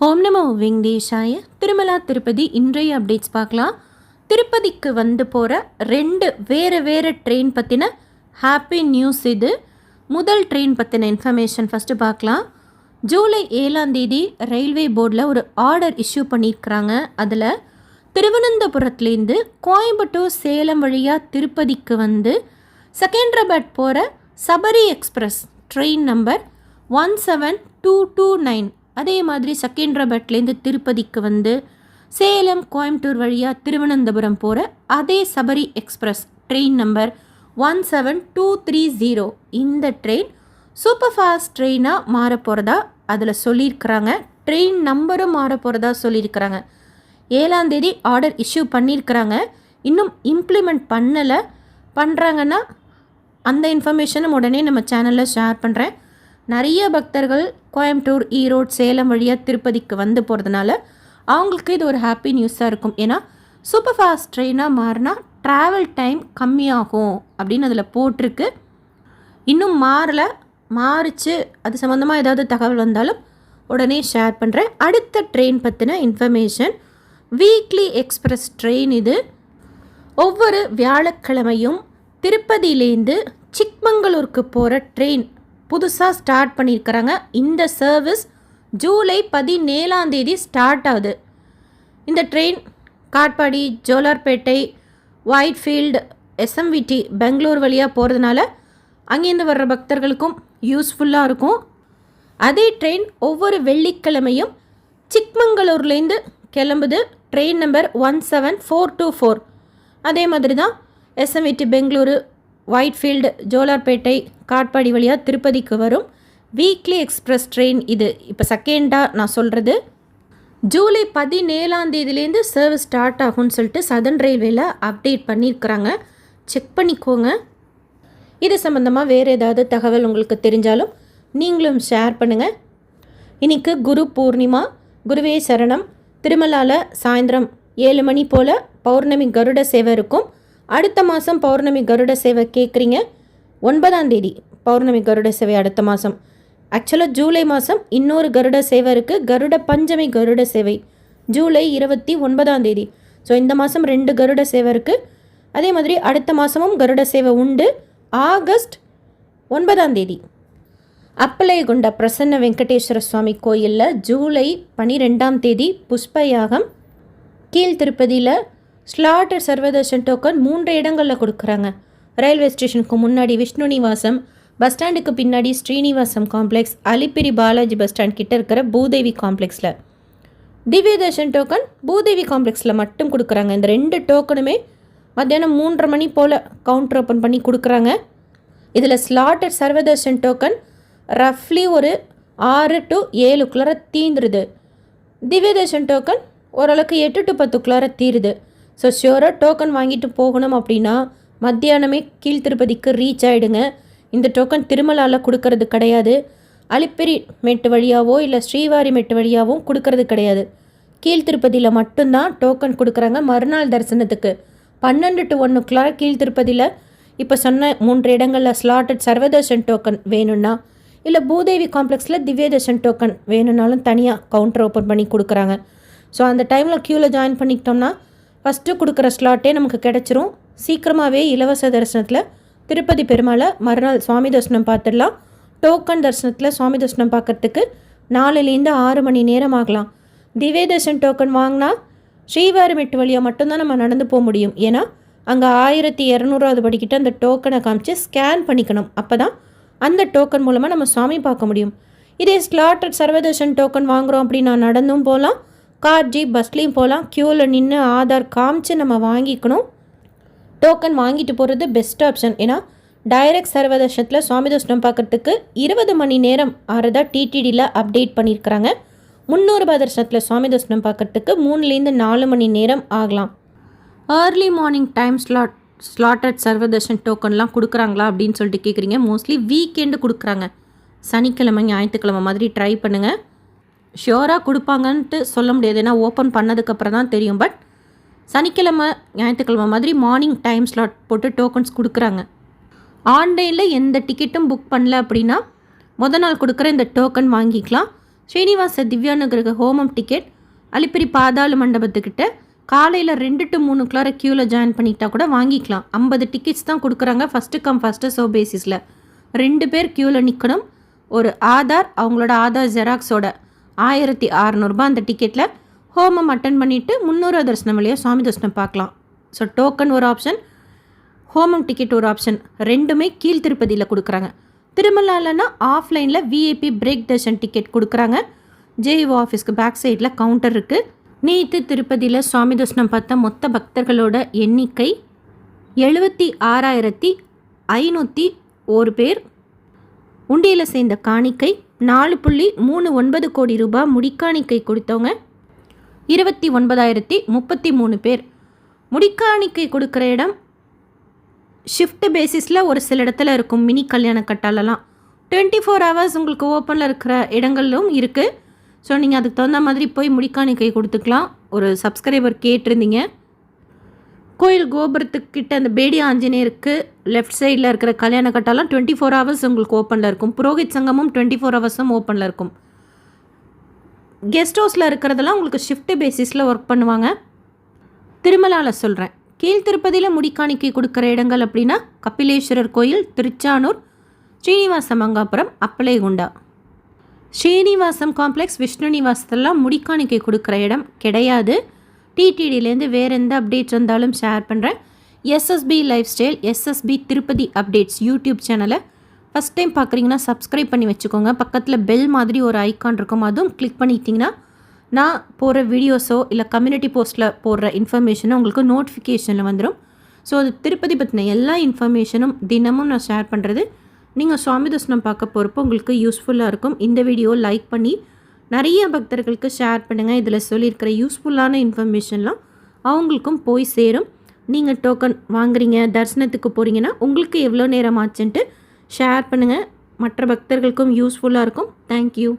ஓம் நமோ வெங்கடேஷாய. திருமலா திருப்பதி இன்றைய அப்டேட்ஸ் பார்க்கலாம். திருப்பதிக்கு வந்து போகிற ரெண்டு வேறு ட்ரெயின் பற்றின ஹாப்பி நியூஸ் இது. முதல் ட்ரெயின் பற்றின இன்ஃபர்மேஷன் ஃபஸ்ட்டு பார்க்கலாம். ஜூலை 7ஆம் தேதி ரயில்வே போர்டில் ஒரு ஆர்டர் இஷ்யூ பண்ணியிருக்கிறாங்க. அதில் திருவனந்தபுரத்துலேருந்து கோயம்புத்தூர் சேலம் வழியாக திருப்பதிக்கு வந்து செகண்டராபாத் போகிற சபரி எக்ஸ்பிரஸ் ட்ரெயின் நம்பர் 17229, அதே மாதிரி செகண்டராபாத்லேருந்து திருப்பதிக்கு வந்து சேலம் கோயம்புத்தூர் வழியாக திருவனந்தபுரம் போகிற அதே சபரி எக்ஸ்பிரஸ் ட்ரெயின் நம்பர் 17230, இந்த ட்ரெயின் சூப்பர் ஃபாஸ்ட் ட்ரெயினாக மாற போகிறதா அதில் சொல்லியிருக்கிறாங்க. ட்ரெயின் நம்பரும் மாற போகிறதா சொல்லியிருக்கிறாங்க. 7ஆம் தேதி ஆர்டர் இஷ்யூ பண்ணியிருக்கிறாங்க. இன்னும் இம்ப்ளிமெண்ட் பண்ணுறாங்கன்னா அந்த இன்ஃபர்மேஷனும் உடனே நம்ம சேனலில் ஷேர் பண்ணுறேன். நிறைய பக்தர்கள் கோயம்புத்தூர், ஈரோடு, சேலம் வழியாக திருப்பதிக்கு வந்து போகிறதுனால அவங்களுக்கு இது ஒரு ஹாப்பி நியூஸாக இருக்கும். ஏன்னா சூப்பர் ஃபாஸ்ட் ட்ரெயினாக மாறினா ட்ராவல் டைம் கம்மியாகும் அப்படின்னு அதில் போட்டிருக்கு. இன்னும் மாறிச்சு. அது சம்மந்தமாக ஏதாவது தகவல் வந்தாலும் உடனே ஷேர் பண்ணுறேன். அடுத்த ட்ரெயின் பற்றின இன்ஃபர்மேஷன், வீக்லி எக்ஸ்பிரஸ் ட்ரெயின் இது. ஒவ்வொரு வியாழக்கிழமையும் திருப்பதியிலேருந்து சிக்மங்களூருக்கு போகிற ட்ரெயின் புதுசாக ஸ்டார்ட் பண்ணியிருக்கிறாங்க. இந்த சர்வீஸ் ஜூலை 17ஆம் தேதி ஸ்டார்ட் ஆகுது. இந்த ட்ரெயின் காட்பாடி, ஜோலார்பேட்டை, ஒயிட்ஃபீல்டு, எஸ்எம்விடி, பெங்களூர் வழியாக போகிறதுனால அங்கேருந்து வர்ற பக்தர்களுக்கும் யூஸ்ஃபுல்லாக இருக்கும். அதே ட்ரெயின் ஒவ்வொரு வெள்ளிக்கிழமையும் சிக்மங்களூர்லேருந்து கிளம்புது. Train number 17424. அதே மாதிரி தான் எஸ்எம்விடி, பெங்களூரு, ஒயிட்ஃபீல்டு, ஜோலார்பேட்டை, காட்பாடி வழியாக திருப்பதிக்கு வரும் வீக்லி எக்ஸ்பிரஸ் ட்ரெயின் இது. இப்போ செகண்டாக நான் சொல்கிறது, ஜூலை 17ஆம் தேதியிலேருந்து சர்வீஸ் ஸ்டார்ட் ஆகும்னு சொல்லிட்டு சதர்ன் ரயில்வேல அப்டேட் பண்ணியிருக்கிறாங்க. செக் பண்ணிக்கோங்க. இது சம்மந்தமாக வேறு ஏதாவது தகவல் உங்களுக்கு தெரிஞ்சாலும் நீங்களும் ஷேர் பண்ணுங்கள். இன்றைக்கி குரு பூர்ணிமா, குருவே சரணம். திருமலாவில் சாயந்தரம் 7 மணி போல் பௌர்ணமி கருட சேவை இருக்கும். அடுத்த மாதம் பௌர்ணமி கருட சேவை கேட்குறீங்க. 9ஆம் தேதி பௌர்ணமி கருட சேவை அடுத்த மாதம். ஆக்சுவலாக ஜூலை மாதம் இன்னொரு கருட சேவை இருக்குது, கருட பஞ்சமி கருட சேவை ஜூலை 29ஆம் தேதி. ஸோ இந்த மாதம் 2 கருட சேவை இருக்குது. அதே மாதிரி அடுத்த மாதமும் கருட சேவை உண்டு, ஆகஸ்ட் 9ஆம் தேதி. அப்பளையகுண்ட பிரசன்ன வெங்கடேஸ்வர சுவாமி கோயிலில் ஜூலை 12ஆம் தேதி புஷ்ப யாகம். கீழ் திருப்பதியில் ஸ்லாட்டர் சர்வதர்ஷன் டோக்கன் 3 இடங்களில் கொடுக்குறாங்க. ரயில்வே ஸ்டேஷனுக்கு முன்னாடி விஷ்ணு நிவாசம், பஸ் ஸ்டாண்டுக்கு பின்னாடி Srinivasam complex, Alipiri Balaji bus stand கிட்ட இருக்கிற பூதேவி காம்ப்ளெக்ஸில். திவ்ய தர்ஷன் டோக்கன் பூதேவி காம்ப்ளெக்ஸில் மட்டும் கொடுக்குறாங்க. இந்த 2 டோக்கனுமே மத்தியானம் 3:30 மணி போல் கவுண்டர் ஓப்பன் பண்ணி கொடுக்குறாங்க. இதில் ஸ்லாட்டர் சர்வதர்ஷன் டோக்கன் ரஃப்லி ஒரு 6 to 7 தீந்துருது. திவ்ய தர்ஷன் டோக்கன் ஓரளவுக்கு 8 to 10 தீருது. ஸோ ஷியோராக டோக்கன் வாங்கிட்டு போகணும் அப்படின்னா மத்தியானமே கீழ் திருப்பதிக்கு ரீச் ஆகிடுங்க. இந்த டோக்கன் திருமலாவில் கொடுக்கறது கிடையாது. அலிப்பிரி மெட்டு வழியாவோ இல்லை ஸ்ரீவாரி மெட்டு வழியாகவும் கொடுக்கறது கிடையாது. கீழ் திருப்பதியில் மட்டும்தான் டோக்கன் கொடுக்குறாங்க. மறுநாள் தரிசனத்துக்கு 12 to 1 கீழ் திருப்பதியில் இப்போ சொன்ன 3 இடங்களில் ஸ்லாட்டட் சர்வதர்ஷன் டோக்கன் வேணும்னா, இல்லை பூதேவி காம்ப்ளெக்ஸில் திவ்ய தர்ஷன் டோக்கன் வேணும்னாலும் தனியாக கவுண்டர் ஓப்பன் பண்ணி கொடுக்குறாங்க. ஸோ அந்த டைமில் க்யூவில் ஜாயின் பண்ணிக்கிட்டோம்னா ஃபஸ்ட்டு கொடுக்குற ஸ்லாட்டே நமக்கு கிடச்சிரும். சீக்கிரமாகவே இலவச தரிசனத்தில் திருப்பதி பெருமாளை மறுநாள் சுவாமி தரிசனம் பார்த்துடலாம். டோக்கன் தரிசனத்தில் சுவாமி தரிசனம் பார்க்குறதுக்கு 4லேருந்து 6 மணி நேரம் ஆகலாம். திவ்ய தர்ஷன் டோக்கன் வாங்கினா ஸ்ரீவாரி மெட்டு வழியாக மட்டும்தான் நம்ம நடந்து போக முடியும். ஏன்னா அங்கே 1200 படிக்கிட்ட அந்த டோக்கனை காமிச்சு ஸ்கேன் பண்ணிக்கணும். அப்போ தான் அந்த டோக்கன் மூலமாக நம்ம சுவாமி பார்க்க முடியும். இதே ஸ்லாட்டட் சர்வதர்ஷன் டோக்கன் வாங்குகிறோம் அப்படின்னா நடந்தும் போகலாம், கார், ஜீப், பஸ்லேயும் போகலாம். க்யூவில் நின்று ஆதார் காமிச்சு நம்ம வாங்கிக்கணும். டோக்கன் வாங்கிட்டு போகிறது பெஸ்ட் ஆப்ஷன். ஏன்னா டைரக்ட் சர்வதர்ஷனத்தில் சுவாமி தரிசனம் பார்க்குறதுக்கு 20 மணி நேரம் ஆறதா டிடிடியில் அப்டேட் பண்ணியிருக்கிறாங்க. 300 தரிசனத்தில் சுவாமி தரிசனம் பார்க்குறதுக்கு 3லேருந்து 4 மணி நேரம் ஆகலாம். Early morning time slotted Sarvadarshan டோக்கன்லாம் கொடுக்குறாங்களா அப்படின்னு சொல்லிட்டு கேட்குறீங்க. மோஸ்ட்லி வீக்கெண்டு கொடுக்குறாங்க. சனிக்கிழமை, ஞாயிற்றுக்கிழமை மாதிரி ட்ரை பண்ணுங்கள். ஷியோராக கொடுப்பாங்கன்ட்டு சொல்ல முடியாது, ஏன்னா ஓப்பன் பண்ணதுக்கப்புறம் தான் தெரியும். பட் சனிக்கிழமை, ஞாயிற்றுக்கிழமை மாதிரி மார்னிங் டைம் ஸ்லாட் போட்டு டோக்கன்ஸ் கொடுக்குறாங்க. ஆன்லைனில் எந்த டிக்கெட்டும் புக் பண்ணல அப்படின்னா நாள் கொடுக்குற இந்த டோக்கன் வாங்கிக்கலாம். ஸ்ரீனிவாச திவ்யானுகிரக ஹோமம் டிக்கெட் அலிப்பிரி பாதாள மண்டபத்துக்கிட்ட காலையில் 2 to 3 க்யூவில் ஜாயின் பண்ணிட்டா கூட வாங்கிக்கலாம். 50 டிக்கெட்ஸ் தான் கொடுக்குறாங்க. ஃபஸ்ட்டு கம் ஃபஸ்ட்டு சர்வ் பேசிஸில் 2 பேர் க்யூவில் நிற்கணும். ஒரு ஆதார், அவங்களோட ஆதார் ஜெராக்ஸோட 1600 அந்த டிக்கெட்டில் ஹோமம் அட்டன் பண்ணிவிட்டு 300 தரிசனம் வழியாக சுவாமி தரிசனம் பார்க்கலாம். ஸோ டோக்கன் ஒரு ஆப்ஷன், ஹோமம் டிக்கெட் ஒரு ஆப்ஷன், ரெண்டுமே கீழ் திருப்பதியில் கொடுக்குறாங்க. திருமலாலனா ஆஃப்லைனில் விஐபி பிரேக் தர்ஷன் டிக்கெட் கொடுக்குறாங்க. ஜேஇஓ ஆஃபீஸ்க்கு பேக் சைடில் கவுண்டர் இருக்குது. நேற்று திருப்பதியில் சுவாமி தரிசனம் பார்த்த மொத்த பக்தர்களோட எண்ணிக்கை 76,501 பேர். உண்டியில் சேர்ந்த காணிக்கை 4.39 கோடி ரூபாய். முடிக்காணிக்கை கொடுத்தவங்க 29,033 பேர். முடிக்காணிக்கை கொடுக்குற இடம் ஷிஃப்ட் பேசிஸில் ஒரு சில இடத்துல இருக்கும். மினி கல்யாண கட்டாலெல்லாம் 24 hours உங்களுக்கு ஓப்பனில் இருக்கிற இடங்களும் இருக்குது. ஸோ நீங்கள் அதுக்கு தகுந்த மாதிரி போய் முடிக்காணிக்கை கொடுத்துக்கலாம். ஒரு சப்ஸ்கிரைபர் கேட்டிருந்தீங்க. கோயில் கோபுரத்துக்கிட்ட அந்த பேடி ஆஞ்சநேயருக்கு லெஃப்ட் சைடில் இருக்கிற கல்யாண கட்டாலாம் 24 hours உங்களுக்கு ஓப்பனில் இருக்கும். புரோஹித் சங்கமும் 24 hours ஓப்பனில் இருக்கும். கெஸ்ட் ஹவுஸில் இருக்கிறதெல்லாம் உங்களுக்கு ஷிஃப்ட் பேசிஸில் ஒர்க் பண்ணுவாங்க. திருமலாவில் சொல்கிறேன். கீழ் திருப்பதியில் முடிக்காணிக்கை கொடுக்குற இடங்கள் அப்படின்னா கபிலேஸ்வரர் கோயில், திருச்சானூர், ஸ்ரீனிவாச மங்காபுரம், அப்பளைகுண்டா. ஸ்ரீனிவாசம் காம்ப்ளெக்ஸ், விஷ்ணு நிவாசத்தெல்லாம் முடிக்காணிக்கை கொடுக்குற இடம் கிடையாது. டிடிடிலேருந்து வேறு எந்த அப்டேட்ஸ் வந்தாலும் ஷேர் பண்ணுறேன். SSP lifestyle, SSP Tirupati updates YouTube சேனலை ஃபஸ்ட் டைம் பார்க்குறீங்கன்னா சப்ஸ்கிரைப் பண்ணி வச்சுக்கோங்க. பக்கத்தில் பெல் மாதிரி ஒரு ஐக்கான் இருக்கும், அதுவும் கிளிக் பண்ணிக்கிட்டிங்கன்னா நான் போகிற வீடியோஸோ இல்லை கம்யூனிட்டி போஸ்ட்டில் போடுற இன்ஃபர்மேஷனோ உங்களுக்கு நோட்டிஃபிகேஷனில் வந்துடும். ஸோ அது திருப்பதி பற்றின எல்லா இன்ஃபர்மேஷனும் தினமும் நான் ஷேர் பண்ணுறது. நீங்கள் சுவாமி தரிசனம் பார்க்க போகிறப்போ உங்களுக்கு யூஸ்ஃபுல்லாக இருக்கும். இந்த வீடியோ லைக் பண்ணி நிறைய பக்தர்களுக்கு ஷேர் பண்ணுங்கள். இதில் சொல்லியிருக்கிற யூஸ்ஃபுல்லான இன்ஃபர்மேஷன்லாம் அவங்களுக்கும் போய் சேரும். நீங்கள் டோக்கன் வாங்குறீங்க, தரிசனத்துக்கு போகிறீங்கன்னா உங்களுக்கு எவ்வளோ நேரம் ஆச்சுன்ட்டு ஷேர் பண்ணுங்கள். மற்ற பக்தர்களுக்கும் யூஸ்ஃபுல்லாக இருக்கும். தேங்க்யூ.